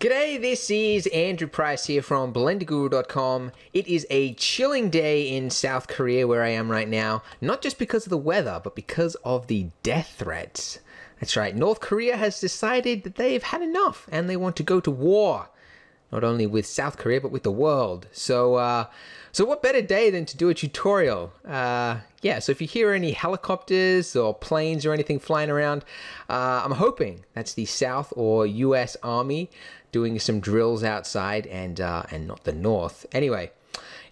G'day, this is Andrew Price here from blenderguru.com. It is a chilling day in South Korea where I am right now, not just because of the weather, but because of the death threats. That's right, North Korea has decided that they've had enough and they want to go to war. Not only with South Korea, but with the world. So what better day than to do a tutorial? Yeah, so if you hear any helicopters or planes or anything flying around, I'm hoping that's the South or US Army doing some drills outside and not the North. Anyway,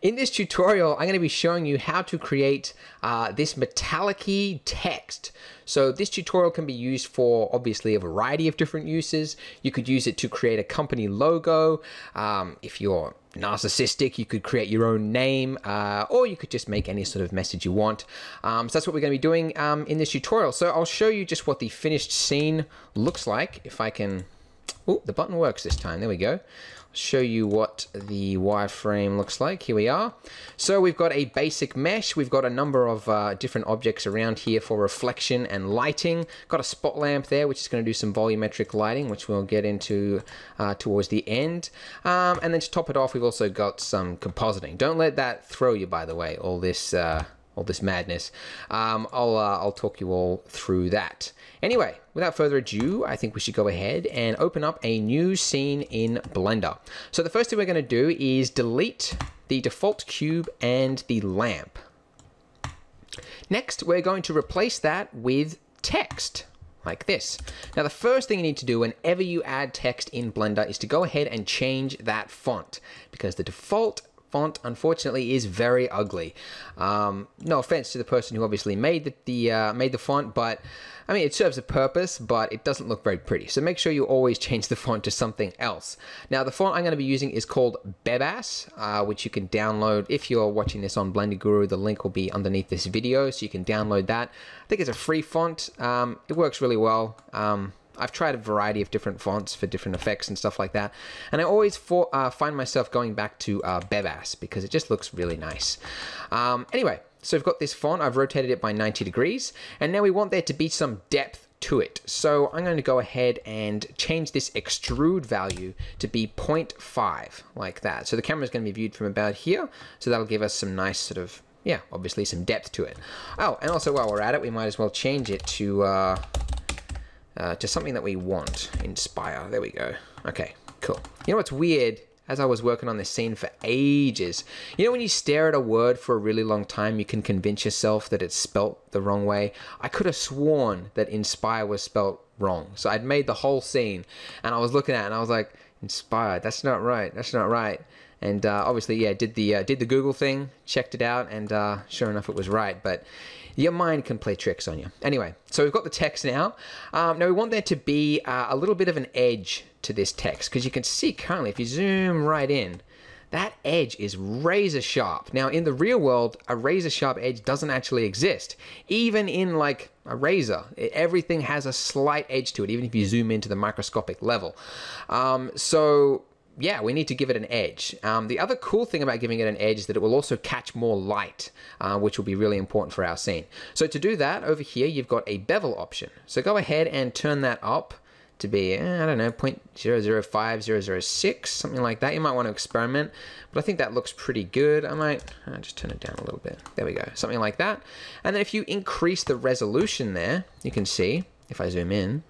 in this tutorial, I'm going to be showing you how to create this metallic-y text. So this tutorial can be used for obviously a variety of different uses. You could use it to create a company logo. If you're narcissistic, you could create your own name, or you could just make any sort of message you want. So that's what we're going to be doing in this tutorial. So I'll show you just what the finished scene looks like. If I can... Oh, the button works this time. There we go. I'll show you what the wireframe looks like. Here we are. So we've got a basic mesh. We've got a number of different objects around here for reflection and lighting. Got a spot lamp there, which is going to do some volumetric lighting, which we'll get into towards the end. And then to top it off, we've also got some compositing. Don't let that throw you, by the way, all this madness. I'll talk you all through that. Anyway, without further ado, I think we should go ahead and open up a new scene in Blender. So the first thing we're going to do is delete the default cube and the lamp. Next, we're going to replace that with text, like this. Now, the first thing you need to do whenever you add text in Blender is to go ahead and change that font, because the default font, unfortunately, is very ugly. No offense to the person who obviously made the font, but I mean, it serves a purpose, but it doesn't look very pretty. So make sure you always change the font to something else. Now, the font I'm going to be using is called Bebas, which you can download if you're watching this on Blender Guru. The link will be underneath this video, so you can download that. I think it's a free font. It works really well. I've tried a variety of different fonts for different effects and stuff like that. And I always find myself going back to Bebas because it just looks really nice. Anyway, so we've got this font. I've rotated it by 90 degrees. And now we want there to be some depth to it. So I'm going to go ahead and change this extrude value to be 0.5, like that. So the camera is going to be viewed from about here. So that'll give us some nice sort of, yeah, obviously some depth to it. Oh, and also while we're at it, we might as well change it to something that we want. Inspire. There we go. Okay, cool. You know what's weird? As I was working on this scene for ages, you know when you stare at a word for a really long time, you can convince yourself that it's spelt the wrong way? I could have sworn that inspire was spelt wrong. So I'd made the whole scene, and I was looking at it, and I was like, inspire, that's not right, that's not right. And obviously, yeah, did the Google thing, checked it out, and sure enough, it was right. But your mind can play tricks on you. Anyway, so we've got the text now. Now we want there to be a little bit of an edge to this text, because you can see currently, if you zoom right in, that edge is razor sharp. Now, in the real world, a razor sharp edge doesn't actually exist. Even in like a razor, everything has a slight edge to it, even if you zoom into the microscopic level. So yeah, we need to give it an edge. The other cool thing about giving it an edge is that it will also catch more light, which will be really important for our scene. So to do that, over here, you've got a bevel option. So go ahead and turn that up to be, I don't know, 0.005006, something like that. You might want to experiment, but I think that looks pretty good. I might just turn it down a little bit. There we go, something like that. And then if you increase the resolution there, you can see, if I zoom in,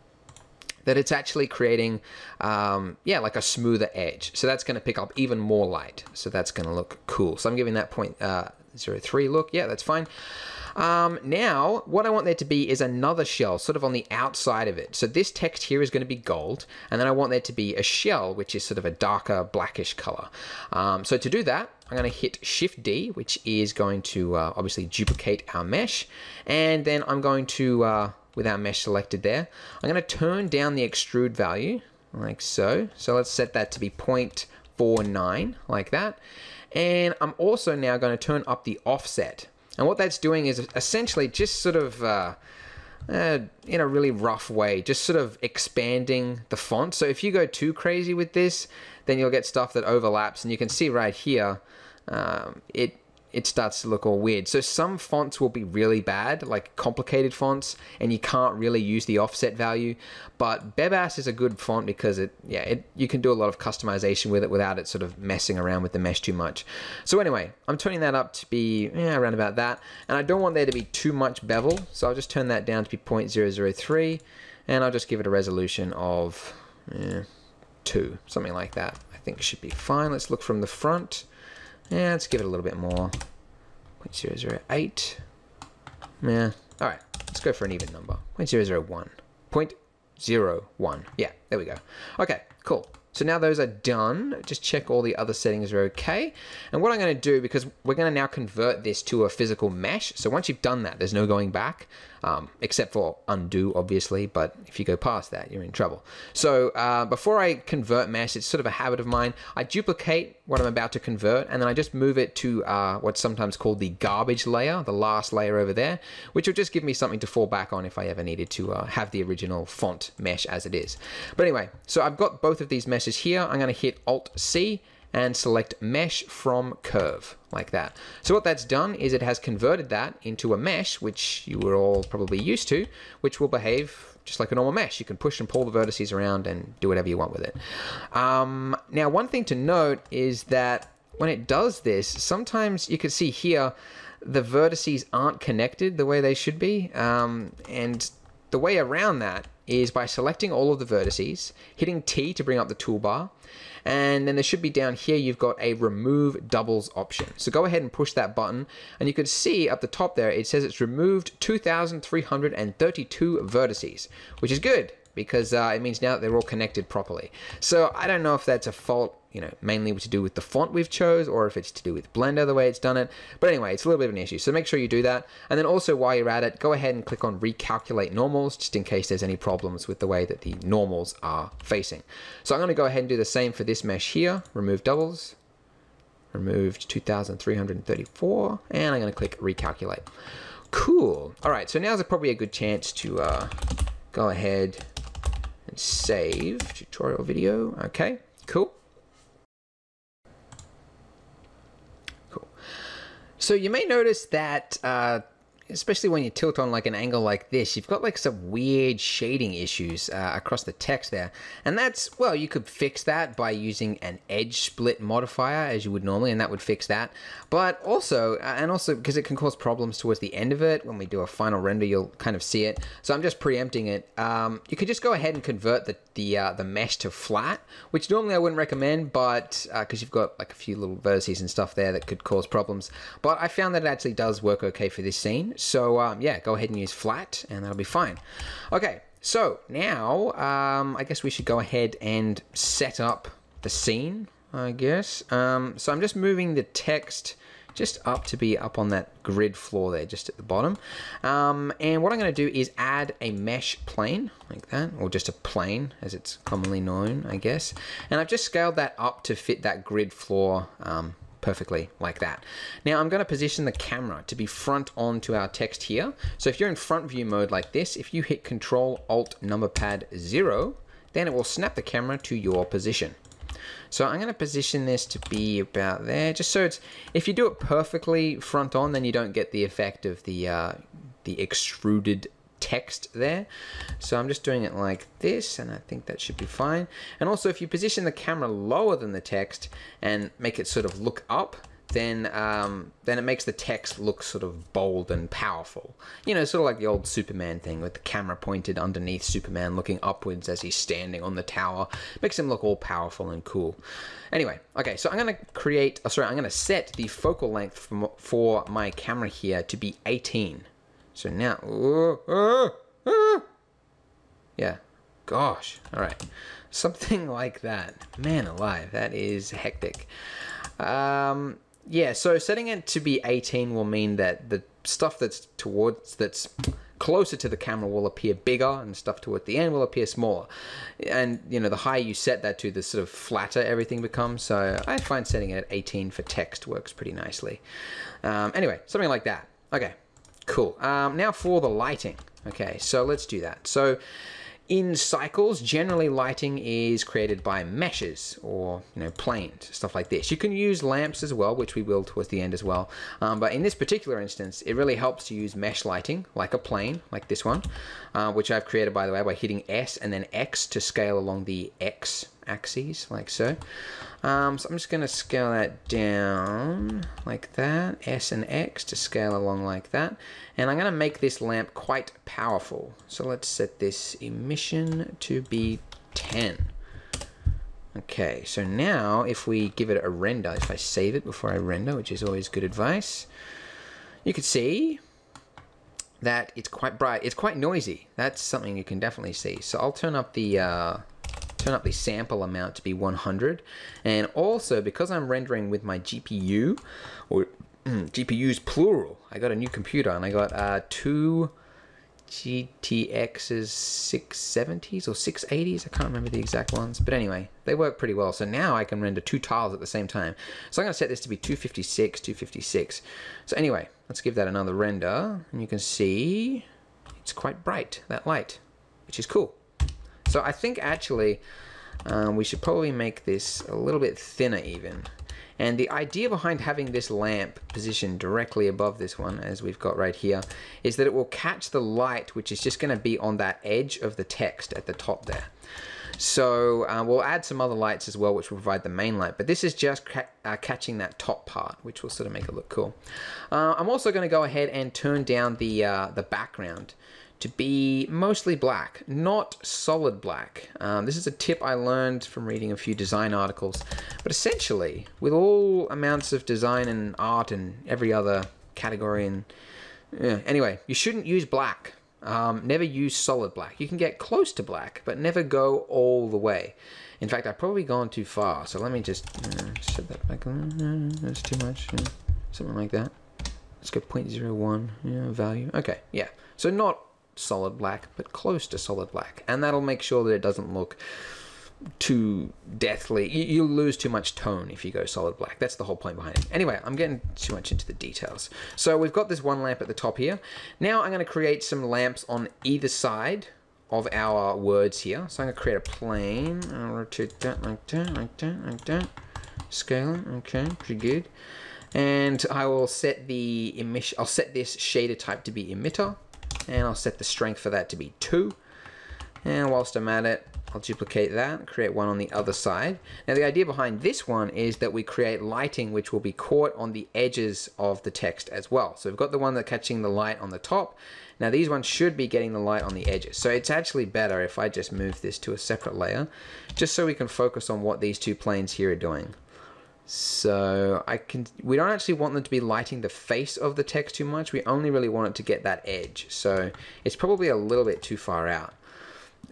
that it's actually creating, yeah, like a smoother edge. So that's going to pick up even more light. So that's going to look cool. So I'm giving that 0.03 look. Yeah, that's fine. Now, what I want there to be is another shell, sort of on the outside of it. So this text here is going to be gold, and then I want there to be a shell, which is sort of a darker blackish color. So to do that, I'm going to hit Shift-D, which is going to obviously duplicate our mesh. And then I'm going to... with our mesh selected there, I'm going to turn down the extrude value, like so. So let's set that to be 0.49, like that. And I'm also now going to turn up the offset. And what that's doing is essentially just sort of, in a really rough way, just sort of expanding the font. So if you go too crazy with this, then you'll get stuff that overlaps. And you can see right here, it starts to look all weird. So some fonts will be really bad, like complicated fonts, and you can't really use the offset value. But Bebas is a good font because you can do a lot of customization with it without it sort of messing around with the mesh too much. So anyway, I'm turning that up to be around about that, and I don't want there to be too much bevel, so I'll just turn that down to be 0.003, and I'll just give it a resolution of 2, something like that. I think should be fine. Let's look from the front. Yeah, let's give it a little bit more. 0.008. Yeah. All right. Let's go for an even number. 0.001. 0.01. Yeah, there we go. Okay, cool. So now those are done. Just check all the other settings are okay. And what I'm going to do, because we're going to now convert this to a physical mesh. So once you've done that, there's no going back, except for undo, obviously. But if you go past that, you're in trouble. So before I convert mesh, it's sort of a habit of mine. I duplicate what I'm about to convert, and then I just move it to what's sometimes called the garbage layer, the last layer over there, which will just give me something to fall back on if I ever needed to have the original font mesh as it is. But anyway, so I've got both of these meshes here. I'm going to hit Alt-C and select Mesh from Curve, like that. So what that's done is it has converted that into a mesh, which you were all probably used to, which will behave just like a normal mesh. You can push and pull the vertices around and do whatever you want with it. Now, one thing to note is that when it does this, sometimes you can see here the vertices aren't connected the way they should be, and the way around that is by selecting all of the vertices, hitting T to bring up the toolbar, and then there should be down here, you've got a remove doubles option. So go ahead and push that button, and you can see up the top there, it says it's removed 2,332 vertices, which is good because it means now that they're all connected properly. So I don't know if that's a fault, mainly to do with the font we've chose, or if it's to do with Blender, the way it's done it. But anyway, it's a little bit of an issue. So make sure you do that. And then also while you're at it, go ahead and click on recalculate normals, just in case there's any problems with the way that the normals are facing. So I'm going to go ahead and do the same for this mesh here. Remove doubles, removed 2,334, and I'm going to click recalculate. Cool. All right, so now's probably a good chance to go ahead and save tutorial video. Okay, cool. So you may notice that, especially when you tilt on like an angle like this, you've got like some weird shading issues across the text there. And that's, well, you could fix that by using an edge split modifier as you would normally, and that would fix that. But also, because it can cause problems towards the end of it, when we do a final render, you'll kind of see it. So I'm just preempting it. You could just go ahead and convert the mesh to flat, which normally I wouldn't recommend, but because you've got like a few little vertices and stuff there that could cause problems. But I found that it actually does work okay for this scene. So yeah, go ahead and use flat and that'll be fine. Okay, so now I guess we should go ahead and set up the scene, I guess. So I'm just moving the text just up to be up on that grid floor there, just at the bottom. And what I'm going to do is add a mesh plane, like that, or just a plane, as it's commonly known, I guess. And I've just scaled that up to fit that grid floor perfectly, like that. Now I'm going to position the camera to be front on to our text here. So if you're in front view mode like this, if you hit Control Alt number pad 0, then it will snap the camera to your position. So I'm going to position this to be about there, just so it's, if you do it perfectly front on, then you don't get the effect of the extruded text there. So I'm just doing it like this, and I think that should be fine. And also, if you position the camera lower than the text and make it sort of look up, then it makes the text look sort of bold and powerful. You know, sort of like the old Superman thing with the camera pointed underneath Superman looking upwards as he's standing on the tower. Makes him look all powerful and cool. Anyway, okay, so I'm going to set the focal length for my camera here to be 18. So now, yeah, gosh, all right, something like that. Man alive, that is hectic. Yeah, so setting it to be 18 will mean that the stuff that's closer to the camera will appear bigger, and stuff toward the end will appear smaller. And, you know, the higher you set that to, the sort of flatter everything becomes. So I find setting it at 18 for text works pretty nicely. Anyway, something like that. Okay, cool. Now for the lighting. Okay, so let's do that. So In cycles, generally lighting is created by meshes or planes, stuff like this. You can use lamps as well, which we will towards the end as well. But in this particular instance, it really helps to use mesh lighting, like a plane, like this one, which I've created, by the way, by hitting S and then X to scale along the X axes, like so. So I'm just going to scale that down like that, S and X to scale along like that. And I'm going to make this lamp quite powerful. So let's set this emission to be 10. Okay, so now if we give it a render, if I save it before I render, which is always good advice, you can see that it's quite bright. It's quite noisy. That's something you can definitely see. So I'll turn up the sample amount to be 100, and also because I'm rendering with my GPU, or GPU's plural, I got a new computer and I got two GTX's 670s or 680s, I can't remember the exact ones, but anyway, they work pretty well. So now I can render 2 tiles at the same time. So I'm going to set this to be 256, 256. So anyway, let's give that another render, and you can see it's quite bright, that light, which is cool. So I think actually we should probably make this a little bit thinner even. And the idea behind having this lamp positioned directly above this one, as we've got right here, is that it will catch the light, which is just going to be on that edge of the text at the top there. So we'll add some other lights as well, which will provide the main light. But this is just catching that top part, which will sort of make it look cool. I'm also going to go ahead and turn down the background to be mostly black, not solid black. This is a tip I learned from reading a few design articles. But essentially, with all amounts of design and art and every other category, and anyway, you shouldn't use black. Never use solid black. You can get close to black, but never go all the way. In fact, I've probably gone too far. So let me just set that back on. That's too much. Something like that. Let's go 0.01 value. Okay, yeah. So not solid black, but close to solid black, and that'll make sure that it doesn't look too deathly. You'll lose too much tone if you go solid black. That's the whole point behind it. Anyway, I'm getting too much into the details. So we've got this one lamp at the top here. Now I'm going to create some lamps on either side of our words here. So I'm going to create a plane. I'll rotate that like that, like that, like that. Scale it. Okay, pretty good. And I will set the emission. I'll set this shader type to be emitter. And I'll set the strength for that to be 2. And whilst I'm at it, I'll duplicate that, create one on the other side. Now the idea behind this one is that we create lighting which will be caught on the edges of the text as well. So we've got the one that's catching the light on the top. Now these ones should be getting the light on the edges. So it's actually better if I just move this to a separate layer, just so we can focus on what these two planes here are doing. So we don't actually want them to be lighting the face of the text too much. We only really want it to get that edge. So it's probably a little bit too far out.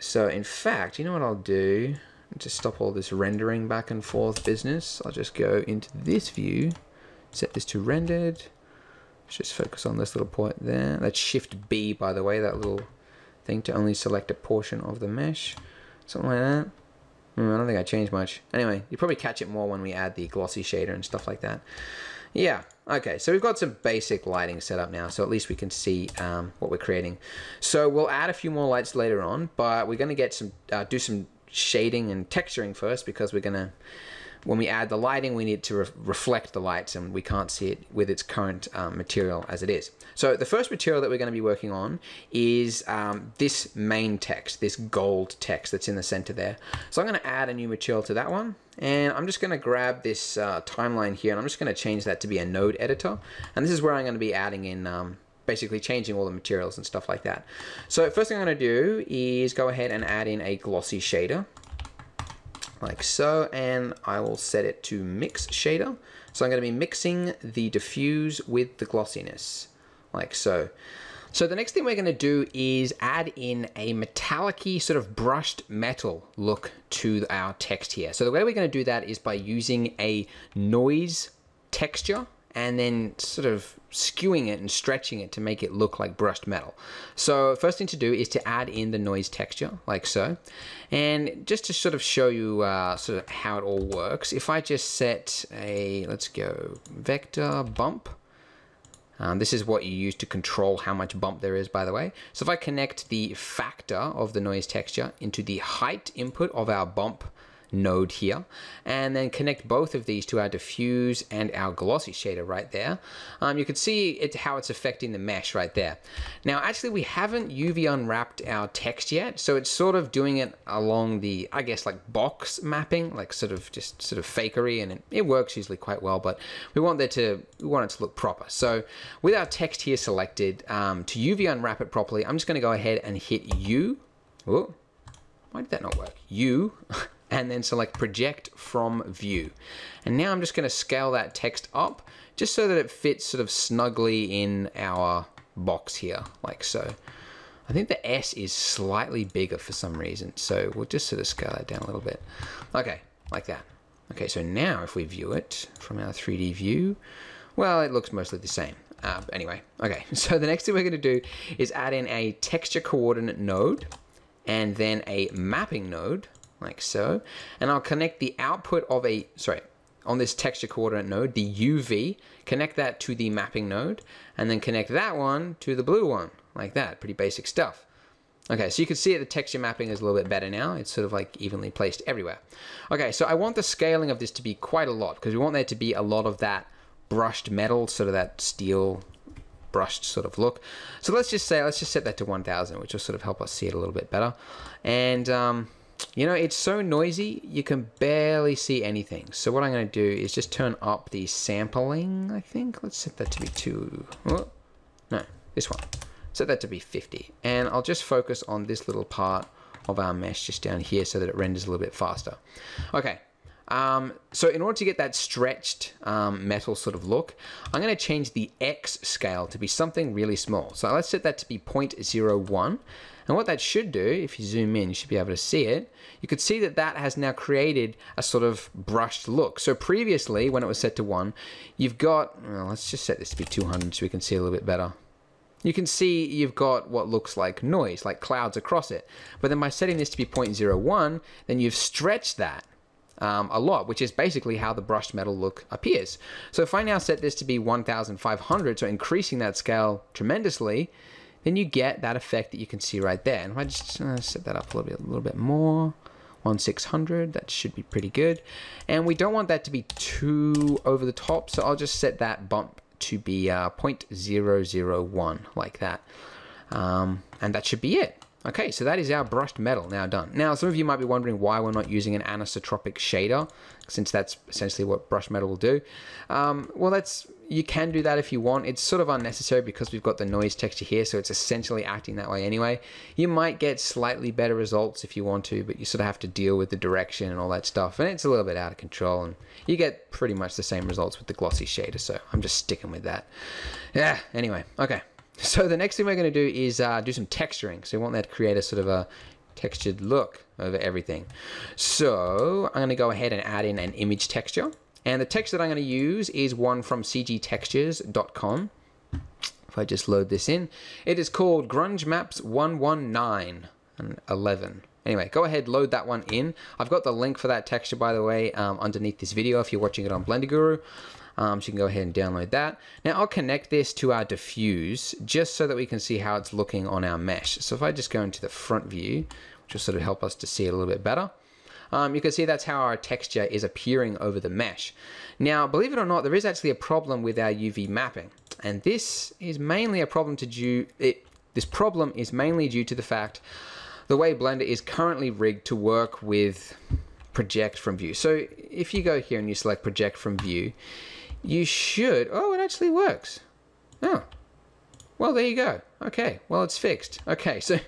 So in fact, you know what I'll do? To stop all this rendering back and forth business, I'll just go into this view, set this to rendered. Let's just focus on this little point there. That's Shift B, by the way, that little thing to only select a portion of the mesh. Something like that. I don't think I changed much. Anyway, you probably catch it more when we add the glossy shader and stuff like that. Yeah, okay, so we've got some basic lighting set up now, so at least we can see what we're creating. So we'll add a few more lights later on, but we're going to get some do some shading and texturing first, because we're going to, when we add the lighting, we need to reflect the lights, and we can't see it with its current material as it is. So the first material that we're going to be working on is this main text, this gold text that's in the center there. So I'm going to add a new material to that one, and I'm just going to grab this timeline here, and I'm just going to change that to be a node editor, and this is where I'm going to be adding in basically changing all the materials and stuff like that. So first thing I'm going to do is go ahead and add in a glossy shader, like so, and I will set it to mix shader. So I'm going to be mixing the diffuse with the glossiness, like so. So the next thing we're going to do is add in a metallic-y sort of brushed metal look to our text here. So the way we're going to do that is by using a noise texture and then sort of skewing it and stretching it to make it look like brushed metal. So first thing to do is to add in the noise texture, like so. And just to sort of show you sort of how it all works, if I just set a, let's go, vector bump, This is what you use to control how much bump there is, by the way. So if I connect the factor of the noise texture into the height input of our bump node here, and then connect both of these to our diffuse and our glossy shader right there, you can see how it's affecting the mesh right there. Now actually we haven't UV unwrapped our text yet, so it's sort of doing it along the, I guess, like box mapping, like sort of fakery, and it works usually quite well, but we want it to look proper. So with our text here selected, to UV unwrap it properly, I'm just going to go ahead and hit U. Oh, why did that not work? U. And then select project from view. And now I'm just going to scale that text up just so that it fits sort of snugly in our box here, like so. I think the S is slightly bigger for some reason, so we'll just sort of scale that down a little bit. Okay, like that. Okay, so now if we view it from our 3D view, well, it looks mostly the same. Anyway, okay, so the next thing we're going to do is add in a texture coordinate node and then a mapping node, like so, and I'll connect the output of on this texture coordinate node, the UV, connect that to the mapping node, and then connect that one to the blue one, like that. Pretty basic stuff. Okay, so you can see the texture mapping is a little bit better now. It's sort of like evenly placed everywhere. Okay, so I want the scaling of this to be quite a lot, because we want there to be a lot of that brushed metal, sort of that steel brushed sort of look. So let's just set that to 1000, which will sort of help us see it a little bit better. And you know, it's so noisy, you can barely see anything. So what I'm going to do is just turn up the sampling, I think. Let's set that to be this one. Set that to be 50. And I'll just focus on this little part of our mesh just down here so that it renders a little bit faster. Okay. So in order to get that stretched metal sort of look, I'm going to change the X scale to be something really small. So let's set that to be 0.01. And what that should do, if you zoom in, you should be able to see it. You could see that that has now created a sort of brushed look. So previously, when it was set to 1, you've got, well, let's just set this to be 200 so we can see a little bit better. You can see you've got what looks like noise, like clouds across it. But then by setting this to be 0.01, then you've stretched that a lot, which is basically how the brushed metal look appears. So if I now set this to be 1500, so increasing that scale tremendously, then you get that effect that you can see right there. And if I just set that up a little bit more, 1600, that should be pretty good. And we don't want that to be too over the top, so I'll just set that bump to be 0.001, like that. And that should be it. Okay, so that is our brushed metal now done. Now, some of you might be wondering why we're not using an anisotropic shader, since that's essentially what brushed metal will do. Well, you can do that if you want. It's sort of unnecessary because we've got the noise texture here, so it's essentially acting that way anyway. You might get slightly better results if you want to, but you sort of have to deal with the direction and all that stuff, and it's a little bit out of control, and you get pretty much the same results with the glossy shader, so I'm just sticking with that. Yeah, anyway, okay. So the next thing we're going to do is do some texturing. So we want that to create a sort of a textured look over everything. So I'm going to go ahead and add in an image texture. And the texture that I'm going to use is one from cgtextures.com. If I just load this in, it is called Grunge Maps 119 and 11. Anyway, go ahead, load that one in. I've got the link for that texture, by the way, underneath this video if you're watching it on Blender Guru. So you can go ahead and download that. Now I'll connect this to our diffuse just so that we can see how it's looking on our mesh. So if I just go into the front view, which will sort of help us to see it a little bit better, you can see that's how our texture is appearing over the mesh. Now, believe it or not, there is actually a problem with our UV mapping, and this is mainly a problem this problem is mainly due to the fact the way Blender is currently rigged to work with project from view. So if you go here and you select project from view, you should, oh, it actually works. Oh, well, there you go. Okay, well, it's fixed. Okay, so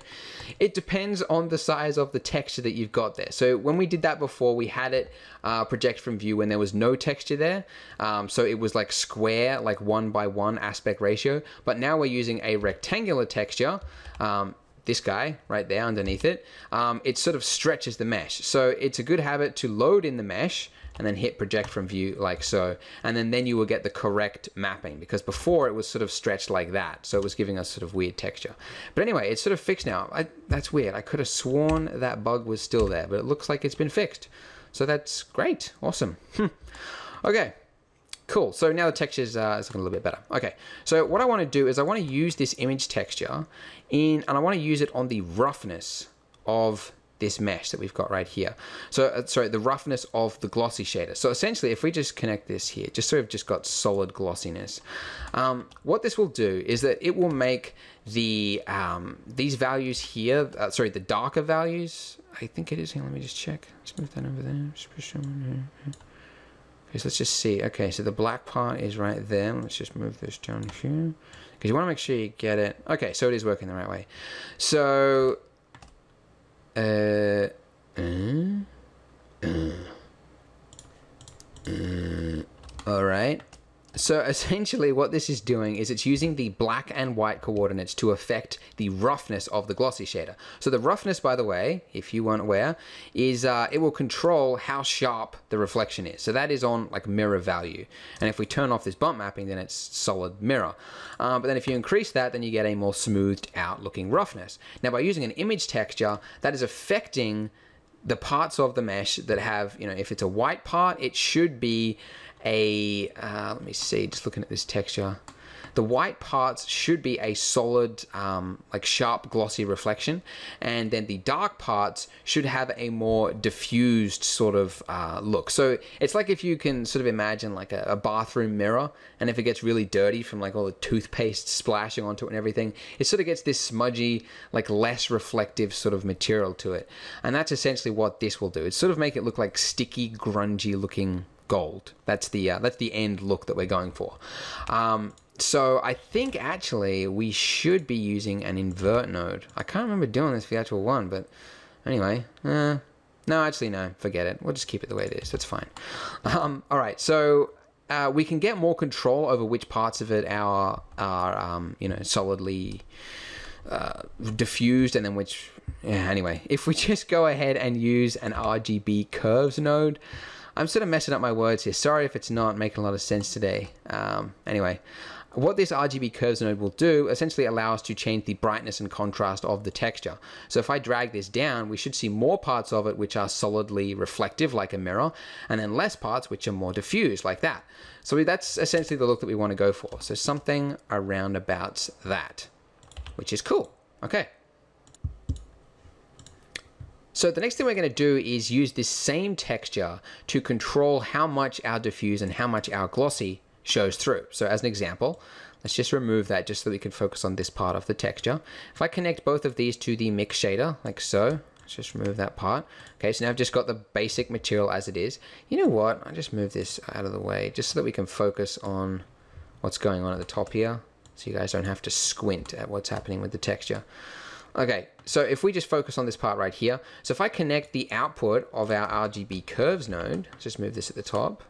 it depends on the size of the texture that you've got there. So when we did that before, we had it project from view when there was no texture there. So it was like square, like 1:1 aspect ratio. But now we're using a rectangular texture. This guy right there underneath it, it sort of stretches the mesh. So it's a good habit to load in the mesh and then hit project from view like so, and then you will get the correct mapping, because before it was sort of stretched like that, so it was giving us sort of weird texture. But anyway, it's sort of fixed now. That's weird. I could have sworn that bug was still there, but it looks like it's been fixed. So that's great. Awesome. Okay. Cool. So now the texture is looking a little bit better. Okay. So what I want to do is I want to use this image texture and I want to use it on the roughness of this mesh that we've got right here. So sorry, the roughness of the glossy shader. So essentially, if we just connect this here, just so we've just got solid glossiness, what this will do is that it will make the these values here, sorry, the darker values, I think it is here, let me just check. Let's move that over there. Okay, so let's just see. Okay, so the black part is right there. Let's just move this down here, because you want to make sure you get it. Okay, so it is working the right way. So all right. So essentially what this is doing is it's using the black and white coordinates to affect the roughness of the glossy shader. So the roughness, by the way, if you weren't aware, is it will control how sharp the reflection is. So that is on like mirror value. And if we turn off this bump mapping, then it's solid mirror. But then if you increase that, then you get a more smoothed out looking roughness. Now by using an image texture, that is affecting the parts of the mesh that have, you know, if it's a white part, it should be a, let me see, just looking at this texture, the white parts should be a solid, like sharp glossy reflection, and then the dark parts should have a more diffused sort of look. So it's like if you can sort of imagine like a bathroom mirror, and if it gets really dirty from like all the toothpaste splashing onto it and everything, it sort of gets this smudgy, like less reflective sort of material to it. And that's essentially what this will do. It's sort of make it look like sticky, grungy looking gold. That's the end look that we're going for. So I think actually we should be using an invert node. I can't remember doing this for the actual one, but anyway, no, actually no, forget it. We'll just keep it the way it is. That's fine. All right, so we can get more control over which parts of it are you know, solidly diffused, and then which, yeah, anyway, if we just go ahead and use an RGB curves node. I'm sort of messing up my words here. Sorry if it's not making a lot of sense today. Anyway, what this RGB curves node will do essentially allow us to change the brightness and contrast of the texture. So if I drag this down, we should see more parts of it which are solidly reflective like a mirror, and then less parts which are more diffused like that. So that's essentially the look that we want to go for. So something around about that, which is cool. Okay. So the next thing we're going to do is use this same texture to control how much our diffuse and how much our glossy shows through. So as an example, let's just remove that just so we can focus on this part of the texture. If I connect both of these to the mix shader, like so, let's just remove that part. Okay, so now I've just got the basic material as it is. You know what? I just move this out of the way just so that we can focus on what's going on at the top here, so you guys don't have to squint at what's happening with the texture. Okay, so if we just focus on this part right here, so if I connect the output of our RGB curves node, let's just move this at the top,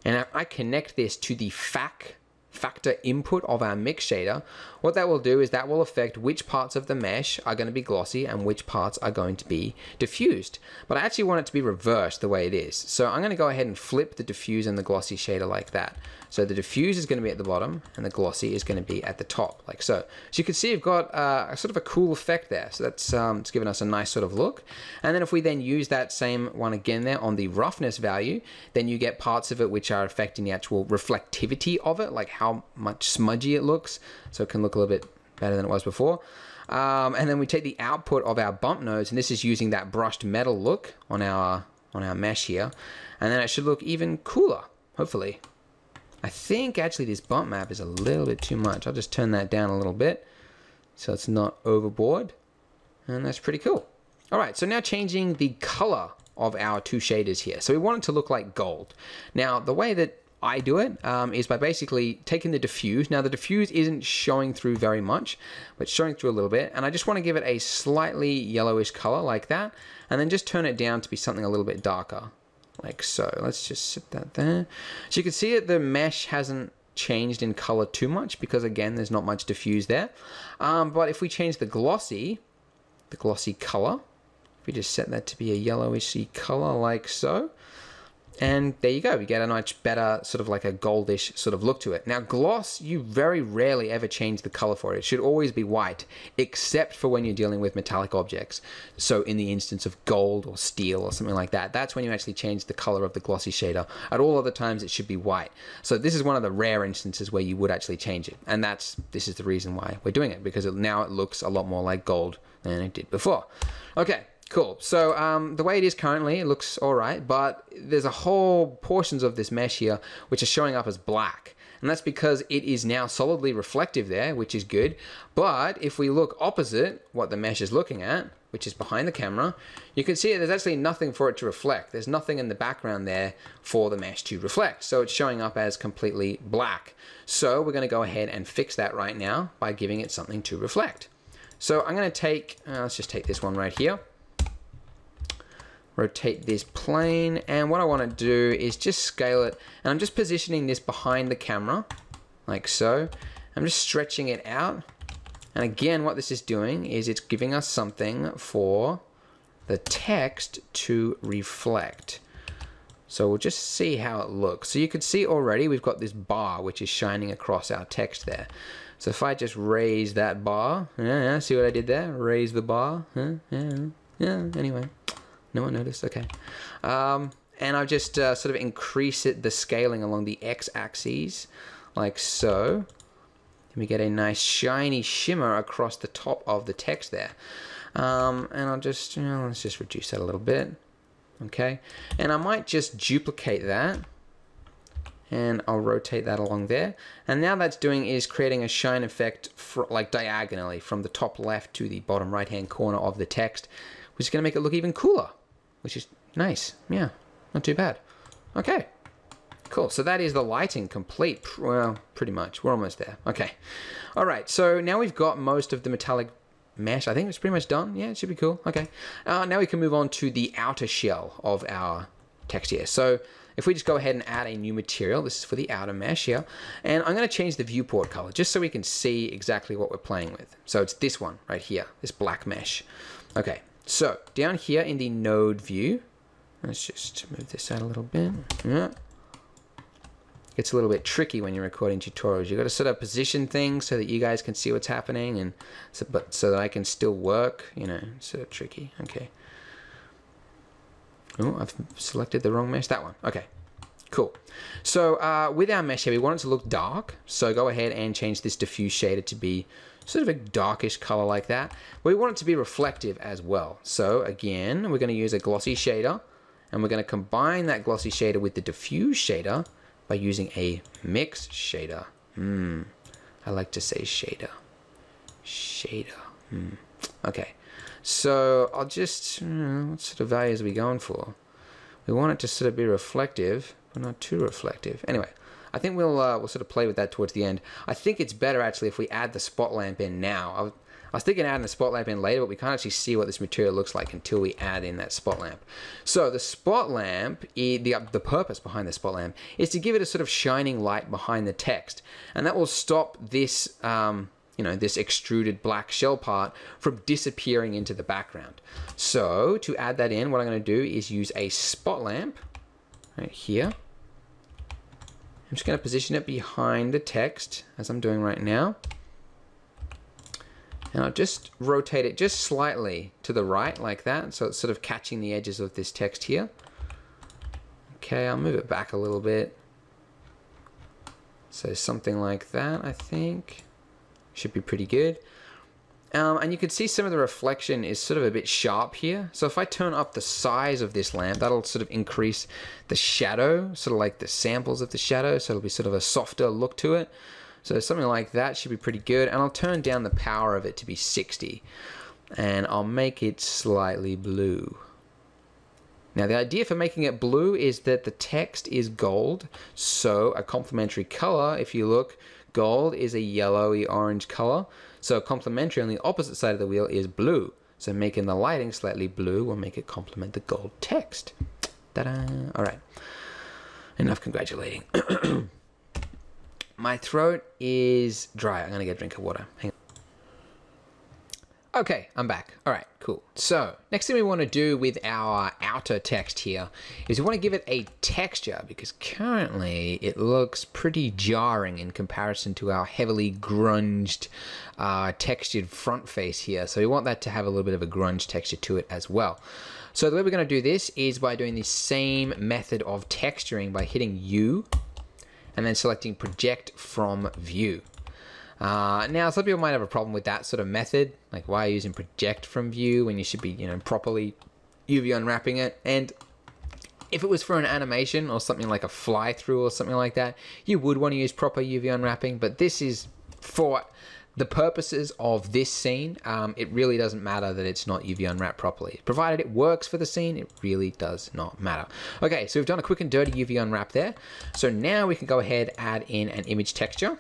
and I connect this to the factor input of our mix shader, what that will do is that will affect which parts of the mesh are going to be glossy and which parts are going to be diffused. But I actually want it to be reversed the way it is. So I'm going to go ahead and flip the diffuse and the glossy shader like that. So the diffuse is going to be at the bottom and the glossy is going to be at the top, like so. So you can see you've got a sort of a cool effect there. So that's it's given us a nice sort of look. And then if we then use that same one again there on the roughness value, then you get parts of it which are affecting the actual reflectivity of it, like how much smudgy it looks. So it can look a little bit better than it was before. And then we take the output of our bump nodes, and this is using that brushed metal look on our mesh here. And then it should look even cooler, hopefully. I think actually this bump map is a little bit too much. I'll just turn that down a little bit so it's not overboard. And that's pretty cool. All right, so now changing the color of our two shaders here. So we want it to look like gold. Now, the way that I do it is by basically taking the diffuse. Now, the diffuse isn't showing through very much, but it's showing through a little bit. And I just want to give it a slightly yellowish color like that. And then just turn it down to be something a little bit darker. Like so. Let's just set that there. So you can see that the mesh hasn't changed in color too much because again there's not much diffuse there. But if we change the glossy color, if we just set that to be a yellowishy color like so, And there you go, you get a much better sort of like a goldish sort of look to it. Now gloss, you very rarely ever change the color for it. It should always be white, except for when you're dealing with metallic objects. So in the instance of gold or steel or something like that, that's when you actually change the color of the glossy shader. At all other times it should be white. So this is one of the rare instances where you would actually change it. And this is the reason why we're doing it, because now it looks a lot more like gold than it did before. Okay. Cool. So the way it is currently, it looks all right, but there's a whole portions of this mesh here which are showing up as black. And that's because it is now solidly reflective there, which is good. But if we look opposite what the mesh is looking at, which is behind the camera, you can see there's actually nothing for it to reflect. There's nothing in the background there for the mesh to reflect. So it's showing up as completely black. So we're going to go ahead and fix that right now by giving it something to reflect. So I'm going to take, let's just take this one right here. Rotate this plane, and what I want to do is just scale it, and I'm just positioning this behind the camera like so. I'm just stretching it out, and again what this is doing is it's giving us something for the text to reflect. So we'll just see how it looks. So you can see already we've got this bar which is shining across our text there. So if I just raise that bar, yeah, see what I did there? Raise the bar, anyway. No one noticed, okay. And I've just sort of increase the scaling along the x-axis, like so. And we get a nice shiny shimmer across the top of the text there. And I'll just, let's just reduce that a little bit, okay. And I might just duplicate that, and I'll rotate that along there. And now that's doing is creating a shine effect like diagonally from the top left to the bottom right-hand corner of the text, which is going to make it look even cooler, which is nice. Yeah, not too bad. Okay, cool. So that is the lighting complete. Well, pretty much. We're almost there. Okay. All right, so now we've got most of the metallic mesh. I think it's pretty much done. Yeah, it should be cool. Okay. Now we can move on to the outer shell of our text here. So if we just go ahead and add a new material, this is for the outer mesh here, and I'm going to change the viewport color just so we can see exactly what we're playing with. So it's this one right here, this black mesh. Okay. So down here in the node view, let's just move this out a little bit. Yeah. It's a little bit tricky when you're recording tutorials. You've got to sort of position things so that you guys can see what's happening, and so that I can still work. It's sort of tricky. Okay. Oh, I've selected the wrong mesh. That one. Okay. Cool. So with our mesh here, we want it to look dark. So go ahead and change this diffuse shader to be sort of a darkish color like that. We want it to be reflective as well. So again, we're going to use a glossy shader, and we're going to combine that glossy shader with the diffuse shader by using a mix shader. I like to say shader. Okay. So I'll just, what sort of values are we going for? We want it to sort of be reflective, but not too reflective. Anyway, I think we'll sort of play with that towards the end. I think it's better actually if we add the spot lamp in now. I was thinking adding the spot lamp in later, but we can't actually see what this material looks like until we add in that spot lamp. So the spot lamp, the purpose behind the spot lamp is to give it a sort of shining light behind the text, and that will stop this this extruded black shell part from disappearing into the background. So to add that in, what I'm going to do is use a spot lamp right here. I'm just going to position it behind the text, as I'm doing right now. And I'll just rotate it just slightly to the right, like that, so it's sort of catching the edges of this text here. Okay, I'll move it back a little bit. So something like that, I think. Should be pretty good. And you can see some of the reflection is sort of a bit sharp here. So if I turn up the size of this lamp, that'll sort of increase the shadow, sort of like the samples of the shadow. So it'll be sort of a softer look to it. So something like that should be pretty good. And I'll turn down the power of it to be 60. And I'll make it slightly blue. Now the idea for making it blue is that the text is gold. So a complementary color, if you look, gold is a yellowy orange color. So complementary on the opposite side of the wheel is blue. So making the lighting slightly blue will make it complement the gold text. Ta-da! All right. Enough congratulating. My throat is dry. I'm going to get a drink of water. Hang on. Okay, I'm back. All right, cool. cool. So next thing we want to do with our outer text here is we want to give it a texture, because currently it looks pretty jarring in comparison to our heavily grunged textured front face here. So we want that to have a little bit of a grunge texture to it as well. So the way we're going to do this is by doing the same method of texturing by hitting U and then selecting project from view. Now, some people might have a problem with that sort of method, like why are you using project from view when you should be, properly UV unwrapping it? And if it was for an animation or something like a fly through or something like that, you would want to use proper UV unwrapping, but this is for the purposes of this scene. It really doesn't matter that it's not UV unwrapped properly. Provided it works for the scene, it really does not matter. Okay, so we've done a quick and dirty UV unwrap there. So now we can go ahead, add in an image texture.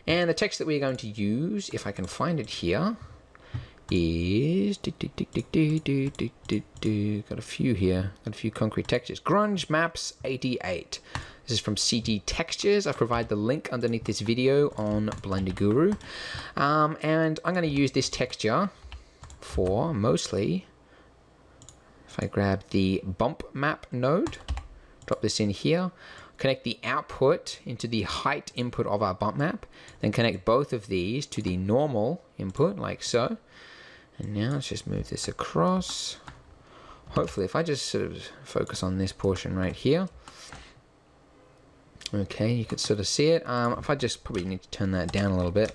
And the text that we're going to use, if I can find it here, is got a few here, got a few concrete textures. Grunge Maps 88. This is from CD Textures. I provide the link underneath this video on Blender Guru, and I'm going to use this texture for mostly. If I grab the bump map node, drop this in here. Connect the output into the height input of our bump map, then connect both of these to the normal input, like so. And now let's just move this across. Hopefully, if I just sort of focus on this portion right here, okay, you can sort of see it. If I just probably need to turn that down a little bit.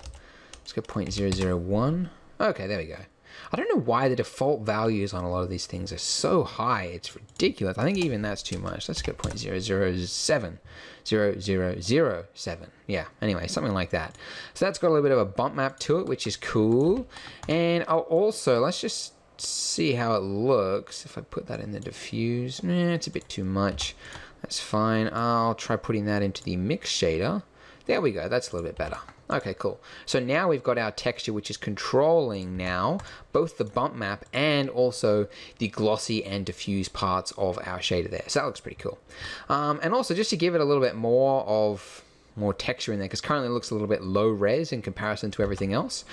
Let's go 0.001. Okay, there we go. I don't know why the default values on a lot of these things are so high. It's ridiculous. I think even that's too much. Let's go 0.007. 0007. Yeah, anyway, something like that. So that's got a little bit of a bump map to it, which is cool. And I'll also, let's just see how it looks. If I put that in the diffuse, it's a bit too much. That's fine. I'll try putting that into the mix shader. There we go. That's a little bit better. Okay, cool. So now we've got our texture, which is controlling now both the bump map and also the glossy and diffuse parts of our shader there. So that looks pretty cool. And also just to give it a little bit more texture in there, because currently it looks a little bit low res in comparison to everything else,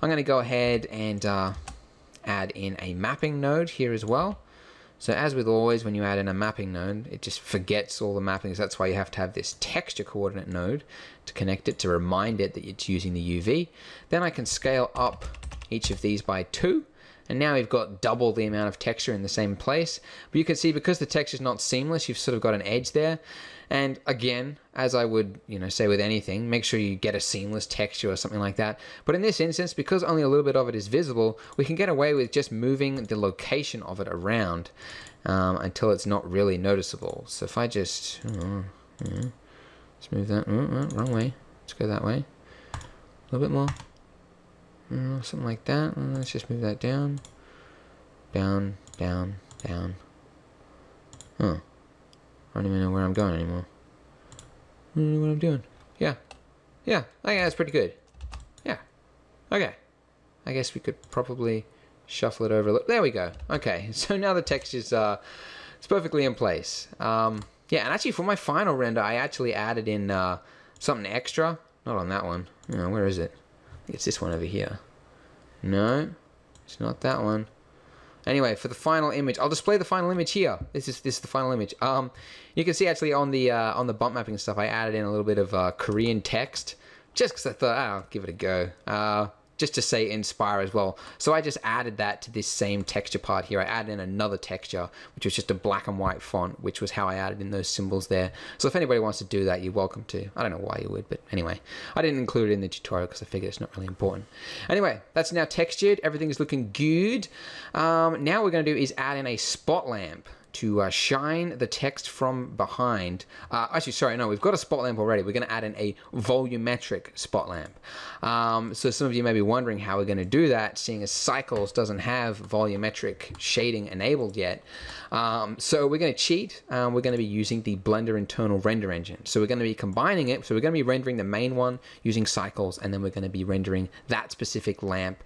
I'm going to go ahead and add in a mapping node here as well. So as with always, when you add in a mapping node, it just forgets all the mappings. That's why you have to have this texture coordinate node to connect it, to remind it that it's using the UV. Then I can scale up each of these by 2. And now we've got double the amount of texture in the same place. But you can see, because the texture is not seamless, you've sort of got an edge there. And again, as I would, say with anything, make sure you get a seamless texture or something like that. But in this instance, because only a little bit of it is visible, we can get away with just moving the location of it around until it's not really noticeable. So if I just, let's move that, wrong way. Let's go that way. A little bit more. Something like that. Let's just move that down. Down, down, down. I don't even know where I'm going anymore. I don't know what I'm doing. Yeah. Yeah, okay, that's pretty good. Yeah. Okay. I guess we could probably shuffle it over a little. There we go. Okay, so now the texture's it's perfectly in place. Yeah, and actually for my final render, I actually added in something extra. Not on that one. Where is it? I think it's this one over here. No, it's not that one. Anyway, for the final image, I'll display the final image here. This is the final image. You can see actually on the bump mapping stuff, I added in a little bit of Korean text, just because I thought, I'll give it a go. Just to say inspire as well. So I just added that to this same texture part here. I added in another texture, which was just a black and white font, which was how I added in those symbols there. So if anybody wants to do that, you're welcome to. I don't know why you would, but anyway. I didn't include it in the tutorial because I figured it's not really important. Anyway, that's now textured. Everything is looking good. Now what we're going to do is add in a spot lamp to shine the text from behind. Actually, sorry, no, we've got a spot lamp already. We're going to add in a volumetric spot lamp. So some of you may be wondering how we're going to do that, seeing as Cycles doesn't have volumetric shading enabled yet. So we're going to cheat. We're going to be using the Blender internal render engine. So we're going to be combining it. So we're going to be rendering the main one using Cycles, and then we're going to be rendering that specific lamp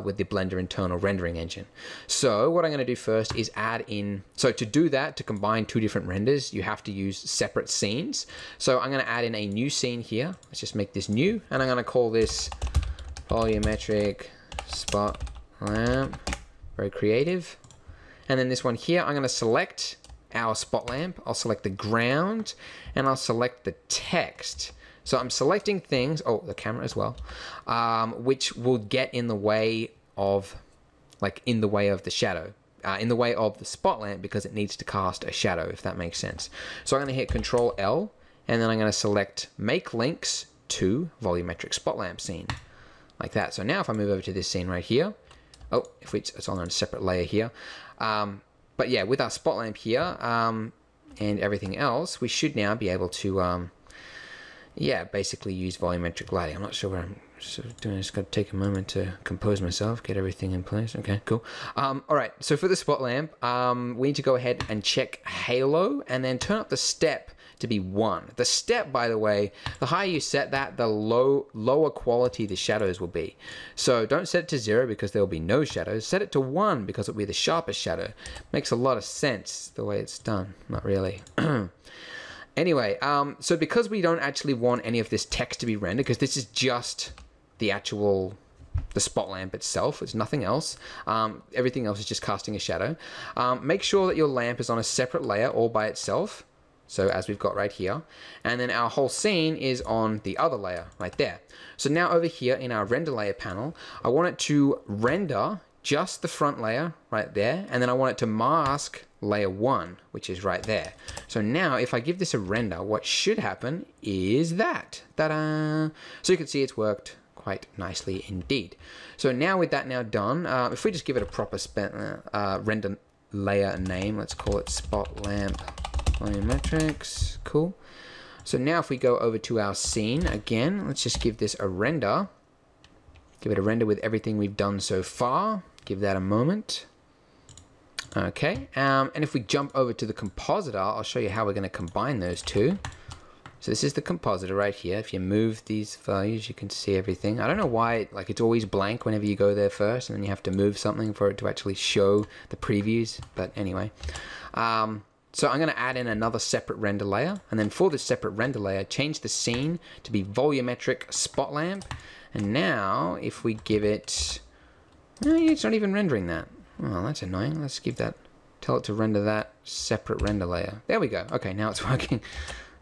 with the Blender internal rendering engine. So what I'm going to do first is add in, so to do that, to combine two different renders, you have to use separate scenes. So I'm going to add in a new scene here. Let's just make this new, and I'm going to call this volumetric spot lamp Very creative. And then this one here, I'm going to select our spot lamp. I'll select the ground and I'll select the text. So I'm selecting things, oh, the camera as well, which will get in the way of, in the way of the shadow. In the way of the spot lamp because it needs to cast a shadow, if that makes sense. So I'm going to hit Control L and then I'm going to select Make Links to Volumetric Spot Lamp Scene. Like that. So now if I move over to this scene right here, oh, it's on a separate layer here. But yeah, with our spot lamp here and everything else, we should now be able to, yeah, basically use volumetric lighting. I'm not sure what I'm sort of doing. I just got to take a moment to compose myself, get everything in place. Okay, cool. All right, so for the spot lamp, we need to go ahead and check halo and then turn up the step to be 1. The step, by the way, the higher you set that, the lower quality the shadows will be. So don't set it to 0 because there will be no shadows. Set it to 1 because it will be the sharpest shadow. Makes a lot of sense the way it's done. Not really. Anyway, so because we don't actually want any of this text to be rendered, because this is just the actual the spot lamp itself, it's nothing else. Everything else is just casting a shadow. Make sure that your lamp is on a separate layer all by itself. So as we've got right here, and then our whole scene is on the other layer right there. So now over here in our render layer panel, I want it to render just the front layer right there, and then I want it to mask layer 1, which is right there. So now if I give this a render, what should happen is that. Ta-da! So you can see it's worked quite nicely indeed. So now with that now done, if we just give it a proper render layer name, let's call it Spot Lamp Volumetrics. Cool. So now if we go over to our scene again, let's just give this a render. Give it a render with everything we've done so far. Give that a moment. Okay, and if we jump over to the compositor, I'll show you how we're going to combine those two. So this is the compositor right here. If you move these values, you can see everything. I don't know why, it's always blank whenever you go there first, and then you have to move something for it to actually show the previews. But anyway, so I'm going to add in another separate render layer, and then for this separate render layer, change the scene to be volumetric spot lamp. And now if we give it, it's not even rendering that. Oh, that's annoying. Let's give that, tell it to render that separate render layer. There we go. Okay, now it's working.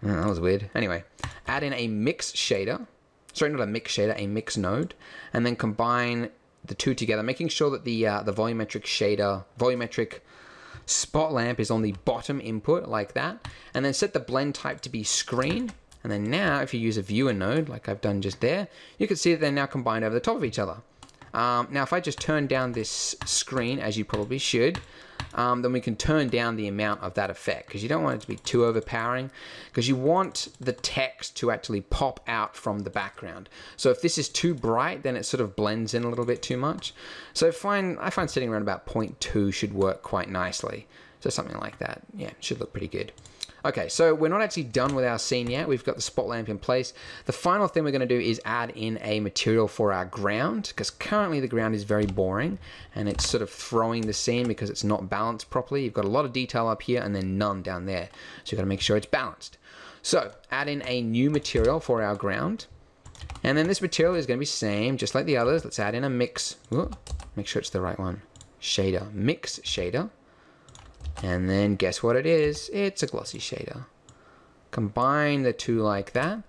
Oh, that was weird. Anyway, add in a mix shader. Sorry, not a mix shader, a mix node. And then combine the two together, making sure that the volumetric shader, volumetric spot lamp is on the bottom input like that. And then set the blend type to be screen. And then now if you use a viewer node, like I've done just there, you can see that they're now combined over the top of each other. Now if I just turn down this screen, as you probably should, then we can turn down the amount of that effect, because you don't want it to be too overpowering, because you want the text to actually pop out from the background. So if this is too bright, then it sort of blends in a little bit too much. So I find sitting around about 0.2 should work quite nicely. So something like that, yeah, should look pretty good. Okay, so we're not actually done with our scene yet. We've got the spot lamp in place. The final thing we're going to do is add in a material for our ground, because currently the ground is very boring and it's sort of throwing the scene because it's not balanced properly. You've got a lot of detail up here and then none down there. So you've got to make sure it's balanced. So add in a new material for our ground. And then this material is going to be same, just like the others. Let's add in a mix. Ooh, make sure it's the right one. Shader, mix shader. And then guess what it is? It's a glossy shader. Combine the two like that.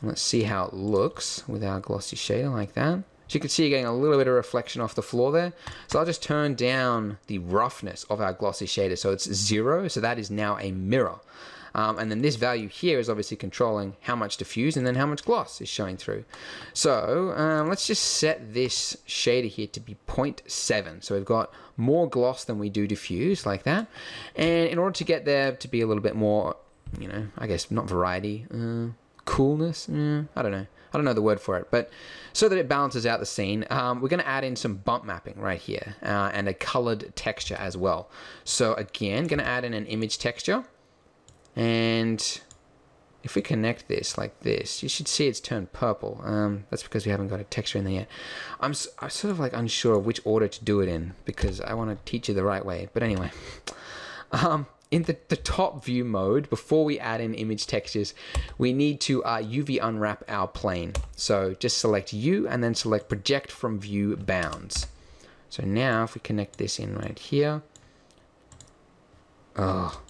Let's see how it looks with our glossy shader like that. So you can see you're getting a little bit of reflection off the floor there. So I'll just turn down the roughness of our glossy shader. So it's 0, so that is now a mirror. And then this value here is obviously controlling how much diffuse and then how much gloss is showing through. So let's just set this shader here to be 0.7. So we've got more gloss than we do diffuse, like that. And in order to get there to be a little bit more, I guess not variety, coolness, I don't know. I don't know the word for it, but so that it balances out the scene, we're going to add in some bump mapping right here and a colored texture as well. So again, going to add in an image texture. And if we connect this like this, you should see it's turned purple. That's because we haven't got a texture in there yet. I'm sort of unsure of which order to do it in, because I want to teach you the right way. But anyway, in the top view mode, before we add in image textures, we need to UV unwrap our plane. So just select U and then select project from view bounds. So now if we connect this in right here. Oh,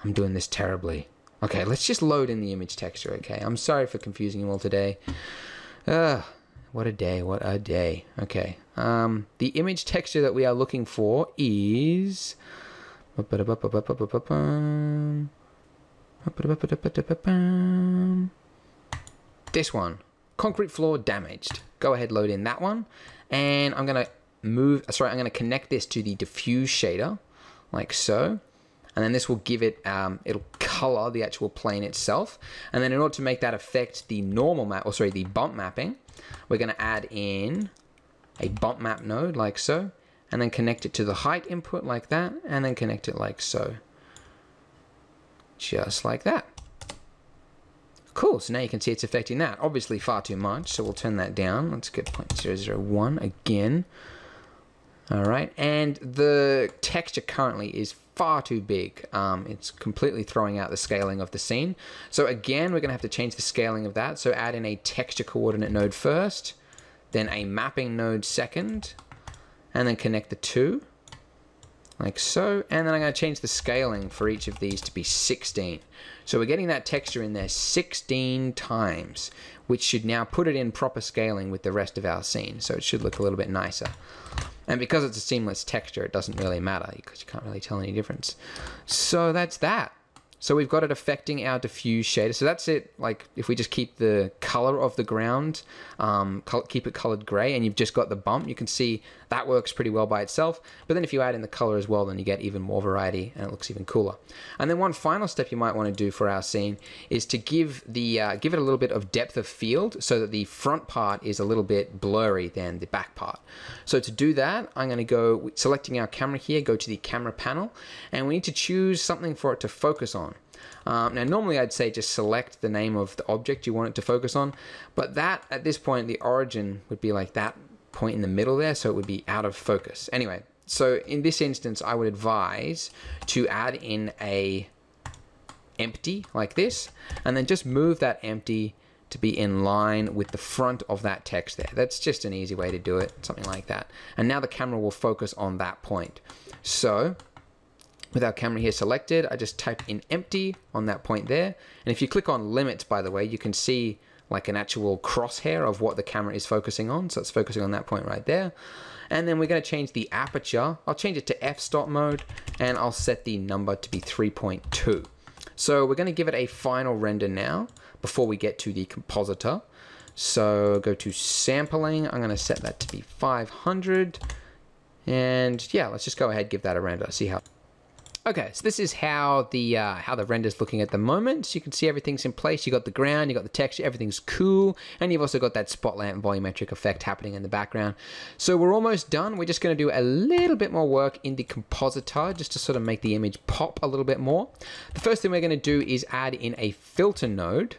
I'm doing this terribly. Okay, let's just load in the image texture, okay? I'm sorry for confusing you all today. What a day, what a day. Okay, the image texture that we are looking for is... this one, concrete floor damaged. Go ahead, load in that one. And I'm gonna I'm gonna connect this to the diffuse shader, like so. And then this will give it, it'll color the actual plane itself. And then in order to make that affect the normal map, or sorry, the bump mapping, we're gonna add in a bump map node like so, and then connect it to the height input like that, and then connect it like so. Just like that. Cool, so now you can see it's affecting that. Obviously far too much, so we'll turn that down. Let's get 0.001 again. All right, and the texture currently is far too big. It's completely throwing out the scaling of the scene. So again, we're gonna have to change the scaling of that. So add in a texture coordinate node first, then a mapping node second, and then connect the two, like so. And then I'm gonna change the scaling for each of these to be 16. So we're getting that texture in there 16 times, which should now put it in proper scaling with the rest of our scene. So it should look a little bit nicer. And because it's a seamless texture, it doesn't really matter because you can't really tell any difference. So that's that. So we've got it affecting our diffuse shader. So that's it. Like if we just keep the color of the ground, keep it colored gray, and you've just got the bump, you can see that works pretty well by itself. But then if you add in the color as well, then you get even more variety and it looks even cooler. And then one final step you might want to do for our scene is to give it a little bit of depth of field so that the front part is a little bit blurry than the back part. So to do that, I'm going to go selecting our camera here, go to the camera panel, and we need to choose something for it to focus on. Now normally I'd say just select the name of the object you want it to focus on, but that at this point the origin would be like that point in the middle there, so it would be out of focus. Anyway, so in this instance I would advise to add in a empty like this, and then just move that empty to be in line with the front of that text there. That's just an easy way to do it, something like that. And now the camera will focus on that point. So with our camera here selected, I just type in empty on that point there. And if you click on limits, by the way, you can see like an actual crosshair of what the camera is focusing on. So it's focusing on that point right there. And then we're going to change the aperture. I'll change it to f-stop mode, and I'll set the number to be 3.2. So we're going to give it a final render now before we get to the compositor. So go to sampling. I'm going to set that to be 500. And yeah, let's just go ahead, give that a render, see how. Okay, so this is how the render's looking at the moment. So you can see everything's in place. You got the ground, you got the texture, everything's cool, and you've also got that spotlight and volumetric effect happening in the background. So we're almost done. We're just going to do a little bit more work in the compositor just to sort of make the image pop a little bit more. The first thing we're going to do is add in a filter node,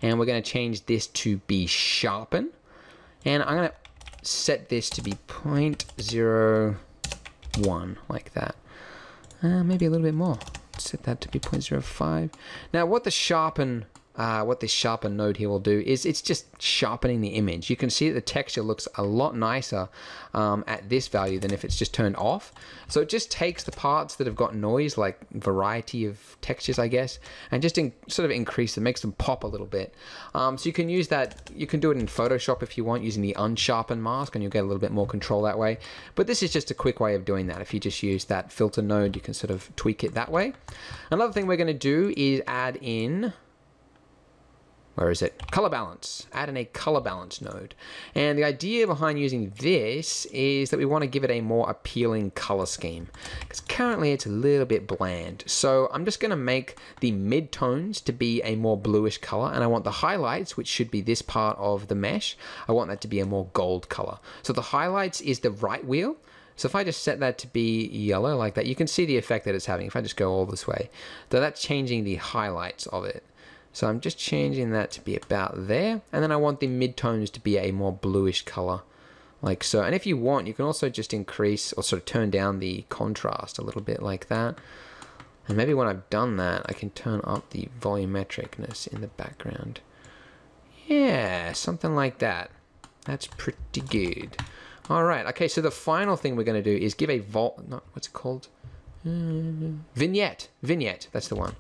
and we're going to change this to be sharpen, and I'm going to set this to be 0.01 like that. Maybe a little bit more. Set that to be 0.05. Now, what this sharpen node here will do is it's just sharpening the image. You can see that the texture looks a lot nicer at this value than if it's just turned off. So it just takes the parts that have got noise, like variety of textures, I guess, and just sort of increase them, makes them pop a little bit. So you can use that. You can do it in Photoshop if you want, using the unsharpen mask, and you'll get a little bit more control that way. But this is just a quick way of doing that. If you just use that filter node, you can sort of tweak it that way. Another thing we're going to do is add in, where is it? Color balance. Add in a color balance node. And the idea behind using this is that we want to give it a more appealing color scheme, because currently it's a little bit bland. So I'm just going to make the midtones to be a more bluish color, and I want the highlights, which should be this part of the mesh, I want that to be a more gold color. So the highlights is the right wheel. So if I just set that to be yellow like that, you can see the effect that it's having. If I just go all this way, so that's changing the highlights of it. So I'm just changing that to be about there. And then I want the midtones to be a more bluish color, like so. And if you want, you can also just increase or sort of turn down the contrast a little bit like that. And maybe when I've done that, I can turn up the volumetricness in the background. Yeah, something like that. That's pretty good. All right. Okay, so the final thing we're going to do is give a what's it called? Vignette. Vignette. That's the one.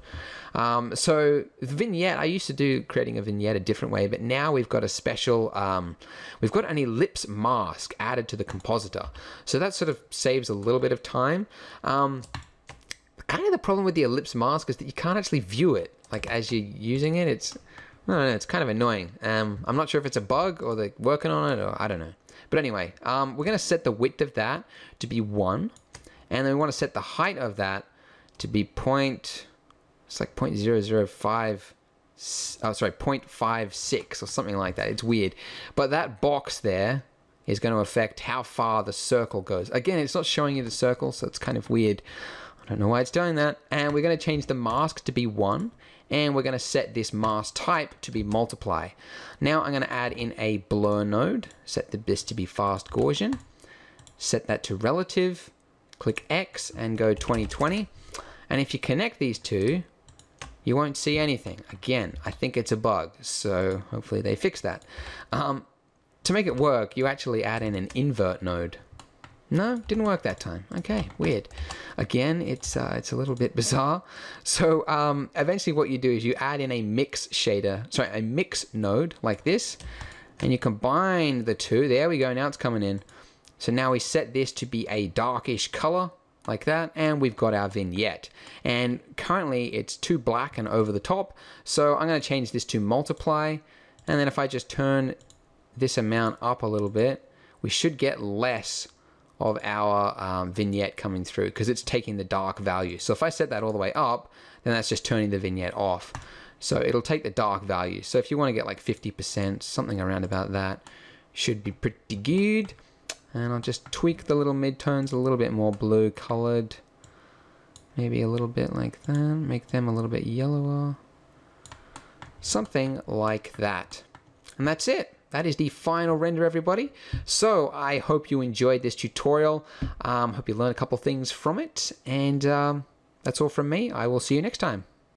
So the vignette, I used to do creating a vignette a different way, but now we've got a special, we've got an ellipse mask added to the compositor. So that sort of saves a little bit of time. Kind of the problem with the ellipse mask is that you can't actually view it. Like as you're using it, I don't know, it's kind of annoying. I'm not sure if it's a bug or they're working on it, or I don't know. But anyway, we're going to set the width of that to be 1. And then we want to set the height of that to be it's like 0.005, oh, sorry, 0.56 or something like that. It's weird. But that box there is going to affect how far the circle goes. Again, it's not showing you the circle, so it's kind of weird. I don't know why it's doing that. And we're going to change the mask to be 1. And we're going to set this mask type to be multiply. Now I'm going to add in a blur node. Set this to be fast Gaussian. Set that to relative. Click X and go 2020. And if you connect these two, you won't see anything. Again, I think it's a bug, so hopefully they fix that. To make it work, you actually add in an invert node. No, didn't work that time. Okay, weird. Again, it's a little bit bizarre. So eventually what you do is you add in a mix shader, sorry, a mix node like this, and you combine the two. There we go, now it's coming in. So now we set this to be a darkish color like that, and we've got our vignette. And currently it's too black and over the top, so I'm going to change this to multiply. And then if I just turn this amount up a little bit, we should get less of our vignette coming through because it's taking the dark value. So if I set that all the way up, then that's just turning the vignette off. So it'll take the dark value. So if you want to get like 50%, something around about that, should be pretty good. And I'll just tweak the little midtones a little bit more blue colored. Maybe a little bit like that. Make them a little bit yellower. Something like that. And that's it. That is the final render, everybody. So I hope you enjoyed this tutorial. Hope you learned a couple things from it. And that's all from me. I will see you next time.